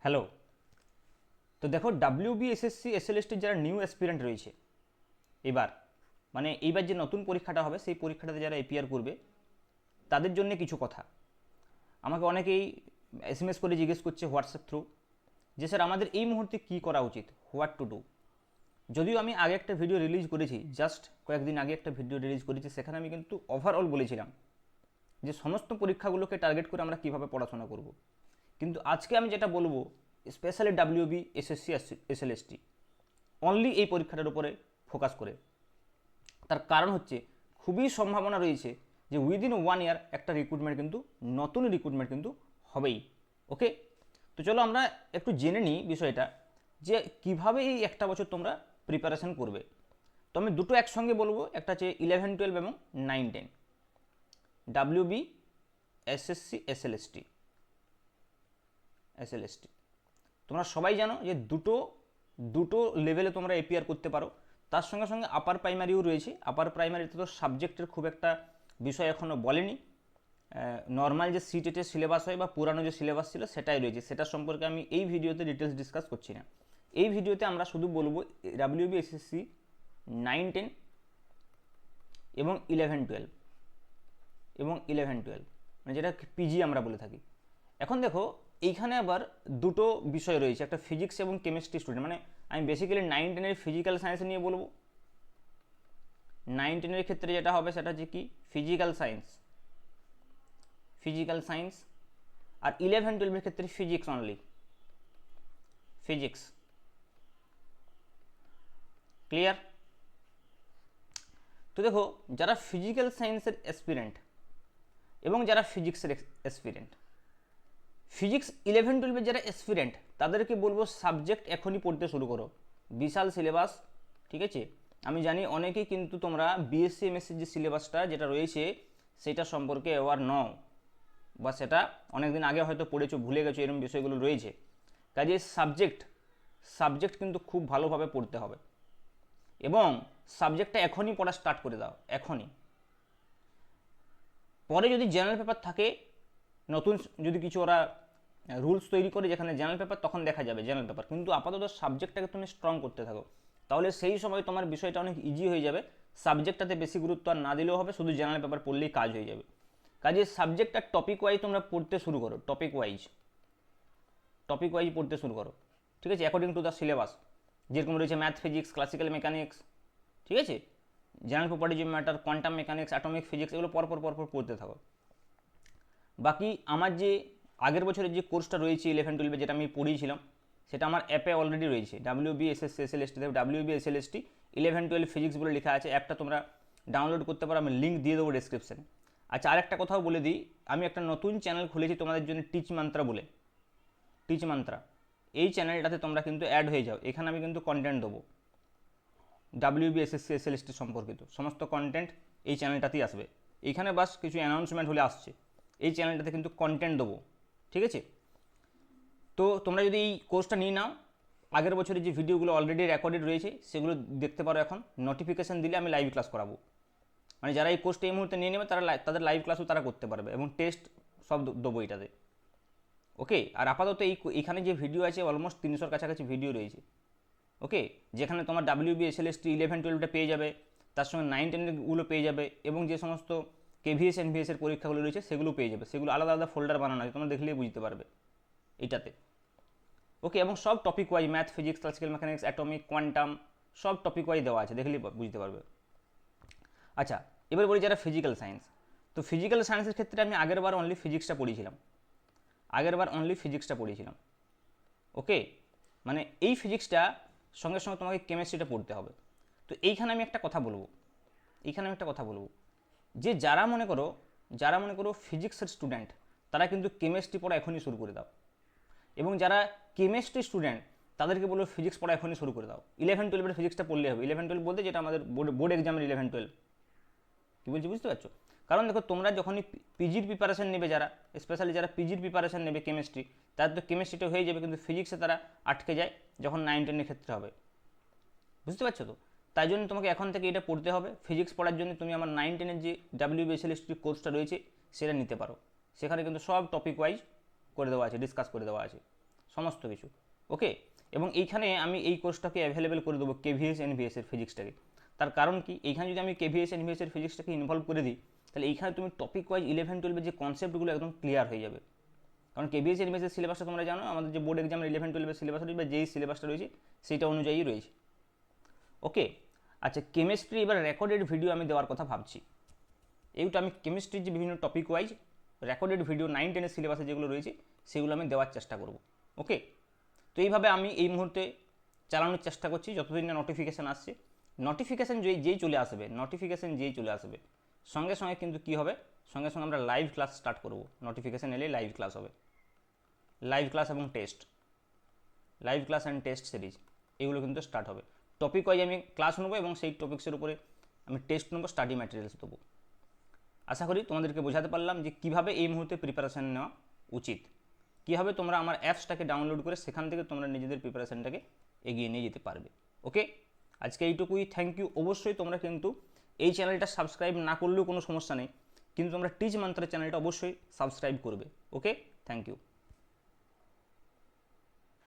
Hello. তো দেখো, WB SSC এসএলএসটির যারা নিউ অ্যাসপিরেন্ট রয়েছে এবার, মানে এইবার যে নতুন পরীক্ষাটা হবে সেই পরীক্ষাটাতে যারা এপিয়ার করবে তাদের জন্য কিছু কথা। আমাকে অনেকেই এসএমএস করে জিজ্ঞেস করছে হোয়াটসঅ্যাপ থ্রু যে স্যার আমাদের এই মুহূর্তে কী করা উচিত, হোয়াট টু ডু। যদিও আমি আগে একটা ভিডিও রিলিজ করেছি, জাস্ট কয়েকদিন আগে একটা ভিডিও রিলিজ করেছি, সেখানে আমি কিন্তু ওভারঅল বলেছিলাম যে সমস্ত পরীক্ষাগুলোকে টার্গেট করে আমরা কীভাবে পড়াশোনা করব। কিন্তু আজকে আমি যেটা বলবো, specially WB SSC SLST only এই পরীক্ষাটার উপরে ফোকাস করে। তার কারণ হচ্ছে খুবই সম্ভাবনা রয়েছে যে উইদিন 1 ইয়ার একটা রিক্রুটমেন্ট কিন্তু, নতুন রিক্রুটমেন্ট কিন্তু হবেই। ওকে, তো চলো আমরা একটু জেনে নিই বিষয়টা যে কিভাবে এই একটা বছর তোমরা প্রিপারেশন করবে। তো আমি দুটো একসঙ্গে বলবো, একটা হচ্ছে 11-12 এবং 9-10, ডাব্লিউবি এসএসসি এসএলএসটি। তোমরা সবাই জানো যে দুটো দুটো লেভেলে তোমরা এপিআর করতে পারো। তার সঙ্গে সঙ্গে আপার প্রাইমারিও রয়েছে। আপার প্রাইমারিতে তো সাবজেক্টের খুব একটা বিষয় এখনও বলেনি। নর্মাল যে সিটেটের সিলেবাস হয় বা পুরানো যে সিলেবাস ছিল সেটাই রয়েছে, সেটা সম্পর্কে আমি এই ভিডিওতে ডিটেলস ডিসকাস করছি না। এই ভিডিওতে আমরা শুধু বলবো ডাব্লিউবি এসএসসি 9-10 এবং 11-12 মানে যেটা পিজি আমরা বলে থাকি। এখন দেখো, এইখানে আবার দুটো বিষয় রয়েছে, একটা ফিজিক্স এবং কেমিস্ট্রি স্টুডেন্ট, মানে আমি বেসিক্যালি 9-10-এর ফিজিক্যাল সায়েন্স নিয়ে বলবো। 9-10-এর ক্ষেত্রে যেটা হবে সেটা হচ্ছে কি ফিজিক্যাল সায়েন্স, আর 11-12-এর ক্ষেত্রে ফিজিক্স অনলি, ফিজিক্স। ক্লিয়ার? তো দেখো, যারা ফিজিক্যাল সায়েন্সের অ্যাসপিরেন্ট এবং যারা ফিজিক্সের অ্যাসপিরেন্ট, ফিজিক্স 11-12-এর যারা অ্যাসপিরেন্ট তাদেরকে বলবো সাবজেক্ট এখনই পড়তে শুরু করো। বিশাল সিলেবাস, ঠিক আছে। আমি জানি অনেকেই কিন্তু তোমরা বিএসসি এমএসসির যে সিলেবাসটা যেটা রয়েছে সেটা সম্পর্কে অ্যাওয়ার নও, বা সেটা অনেক দিন আগে হয়তো পড়েছো, ভুলে গেছো, এরকম বিষয়গুলো রয়েছে। কাজে সাবজেক্ট কিন্তু খুব ভালোভাবে পড়তে হবে, এবং সাবজেক্টটা এখনই পড়া স্টার্ট করে দাও, এখনই। পরে যদি জেনারেল পেপার থাকে, নতুন যদি কিছু ওরা রুলস তৈরি করে যেখানে জেনারেল পেপার, তখন দেখা যাবে জেনারেল পেপার, কিন্তু আপাতত সাবজেক্টটাকে তুমি স্ট্রং করতে থাকো, তাহলে সেই সময় তোমার বিষয়টা অনেক ইজি হয়ে যাবে। সাবজেক্টটাতে বেশি গুরুত্ব আর না দিলেও হবে, শুধু জেনারেল পেপার পড়লেই কাজ হয়ে যাবে। কাজে সাবজেক্টটা টপিক ওয়াইজ তোমরা পড়তে শুরু করো, টপিক ওয়াইজ পড়তে শুরু করো, ঠিক আছে, অ্যাকর্ডিং টু দ্য সিলেবাস। যেরকম রয়েছে ম্যাথ, ফিজিক্স, ক্লাসিক্যাল মেকানিক্স, ঠিক আছে, general properties matter, quantum mechanics, atomic physics, এগুলো পরপর পড়তে থাকো। বাকি আমার যে আগের বছরের যে কোর্সটা রয়েছে 11-12 যেটা আমি পড়িয়েছিলাম, সেটা আমার অ্যাপে অলরেডি রয়েছে, WB SSC SLST, WB SLST 11-12 physics বলে লেখা আছে। অ্যাপটা তোমরা ডাউনলোড করতে পারো, আমি লিঙ্ক দিয়ে দেবো ডেসক্রিপশানে। আচ্ছা, আরেকটা কথাও বলে দিই, আমি একটা নতুন চ্যানেল খুলেছি তোমাদের জন্য, টিচ মান্ত্রা বলে। এই চ্যানেলটাতে তোমরা কিন্তু অ্যাড হয়ে যাও। এখানে আমি কিন্তু কন্টেন্ট দেবো ডাব্লিউবি এসএসসি এসএলএসটি সম্পর্কিত সমস্ত কন্টেন্ট এই চ্যানেলটাতেই আসবে। এইখানে বাস কিছু অ্যানাউন্সমেন্ট হলে আসছে, এই চ্যানেলটাতে কিন্তু কন্টেন্ট দেবো, ঠিক আছে। তো তোমরা যদি এই কোর্সটা নিয়ে নাও, আগের বছরের যে ভিডিওগুলো অলরেডি রেকর্ডেড রয়েছে সেগুলো দেখতে পারো। এখন নোটিফিকেশান দিলে আমি লাইভ ক্লাস করাবো, মানে যারা এই কোর্সটা এই মুহূর্তে নিয়ে নেবে তারা তাদের লাইভ ক্লাসও তারা করতে পারবে, এবং টেস্ট সব দেবো এটাতে। ওকে, আর আপাতত এইখানে যে ভিডিও আছে অলমোস্ট 300-র কাছাকাছি ভিডিও রয়েছে। ওকে, যেখানে তোমার ডাব্লিউবি এসএলএসটি 11-12টা পেয়ে যাবে, তার সঙ্গে 9-10গুলো পেয়ে যাবে, এবং যে সমস্ত কেভিএস এনভিএসের পরীক্ষাগুলো রয়েছে সেগুলো পেয়ে যাবে। সেগুলো আলাদা আলাদা ফোল্ডার বানানো আছে, তোমরা দেখলেই বুঝতে পারবে এটাতে। ওকে, এবং সব topic wise, math, physics, classical mechanics, atomic, quantum, সব টপিক ওয়াইজ দেওয়া আছে, দেখলেই বুঝতে পারবে। আচ্ছা, এবার বলি যারা ফিজিক্যাল সায়েন্স। তো ফিজিক্যাল সায়েন্সের ক্ষেত্রে আমি আগেরবার অনলি ফিজিক্সটা পড়িয়েছিলাম। ওকে, মানে এই ফিজিক্সটা সঙ্গে সঙ্গে তোমাকে কেমিস্ট্রিটা পড়তে হবে। তো এইখানে আমি একটা কথা বলবো, যে যারা মনে করো ফিজিক্সের স্টুডেন্ট, তারা কিন্তু কেমিস্ট্রি পড়া এখনই শুরু করে দাও, এবং যারা কেমিস্ট্রি স্টুডেন্ট তাদেরকে বলবো ফিজিক্স পড়া এখনই শুরু করে দাও। 11-12-এর ফিজিক্সটা পড়লে হবে। 11-12 বলতে যেটা আমাদের বোর্ড এক্সামের 11-12, কী বলছি বুঝতে পারছো? কারণ দেখো, তোমরা যখনই পিজির প্রিপারেশন নেবে, স্পেশালি যারা পিজির প্রিপারেশন নেবে কেমিস্ট্রি, তাদের তো কেমিস্ট্রিটা হয়ে যাবে, কিন্তু ফিজিক্সে তারা আটকে যায় যখন 9-10-এর ক্ষেত্রে হবে। বুঝতে পারছো তো? তাই জন্য তোমাকে এখন থেকে এটা পড়তে হবে। ফিজিক্স পড়ার জন্য তুমি আমার 9-10-এর যে ডাব্লিউবি এসএলএসটি কোর্সটা রয়েছে সেটা নিতে পারো। সেখানে কিন্তু সব টপিক ওয়াইজ করে দেওয়া আছে, ডিসকাস করে দেওয়া আছে, সমস্ত কিছু। ওকে, এবং এইখানে আমি এই কোর্সটাকে অ্যাভেলেবেল করে দেবো কেভিএস এনভিএস এর ফিজিক্সটাকে। তার কারণ কি, এইখানে যদি আমি কেভিএস এনভিএস এর ফিজিক্সটাকে ইনভলভ করে দিই, তাহলে এইখানে তুমি টপিক ওয়াইজ 11-12 যে কনসেপ্টগুলো একদম ক্লিয়ার হয়ে যাবে। কারণ কেভিএস এনভিএস এর সিলেবাসটা তোমরা জানো, আমাদের যে বোর্ড এক্সামের 11-12 সিলেবাস রয়েছে বা যেই সিলেবাসটা রয়েছে সেইটা অনুযায়ী রয়েছে। ওকে, আচ্ছা কেমিস্ট্রি এবার রেকর্ডেড ভিডিও আমি দেওয়ার কথা ভাবছি। এইটা আমি কেমিস্ট্রির যে বিভিন্ন টপিক ওয়াইজ রেকর্ডেড ভিডিও 9-10 সিলেবাসে যেগুলো রয়েছে সেগুলো আমি দেওয়ার চেষ্টা করব। ওকে, তো এইভাবে আমি এই মুহূর্তে চালানোর চেষ্টা করছি যতদিন না নোটিফিকেশান আসছে। নোটিফিকেশান যেই চলে আসবে, সঙ্গে সঙ্গে কিন্তু কী হবে, সঙ্গে সঙ্গে আমরা লাইভ ক্লাস স্টার্ট করব। নোটিফিকেশান এলে লাইভ ক্লাস হবে, লাইভ ক্লাস এবং test, live class and test series এগুলো কিন্তু স্টার্ট হবে। টপিক ওয়াইজ আমি ক্লাস নেবো এবং সেই টপিক্সের উপরে আমি টেস্ট নেবো, স্টাডি ম্যাটেরিয়ালস দেবো। আশা করি তোমাদেরকে বোঝাতে পারলাম যে কীভাবে এই মুহূর্তে প্রিপারেশান নেওয়া উচিত, কীভাবে তোমরা আমার অ্যাপসটাকে ডাউনলোড করে সেখান থেকে তোমরা নিজেদের প্রিপারেশানটাকে এগিয়ে নিয়ে যেতে পারবে। ওকে, আজকে এইটুকুই, থ্যাংক ইউ। অবশ্যই তোমরা কিন্তু এই চ্যানেলটা সাবস্ক্রাইব না করলেও কোনো সমস্যা নেই, কিন্তু তোমরা টিচ মান্ত্রা চ্যানেলটা অবশ্যই সাবস্ক্রাইব করবে। ওকে, থ্যাংক ইউ।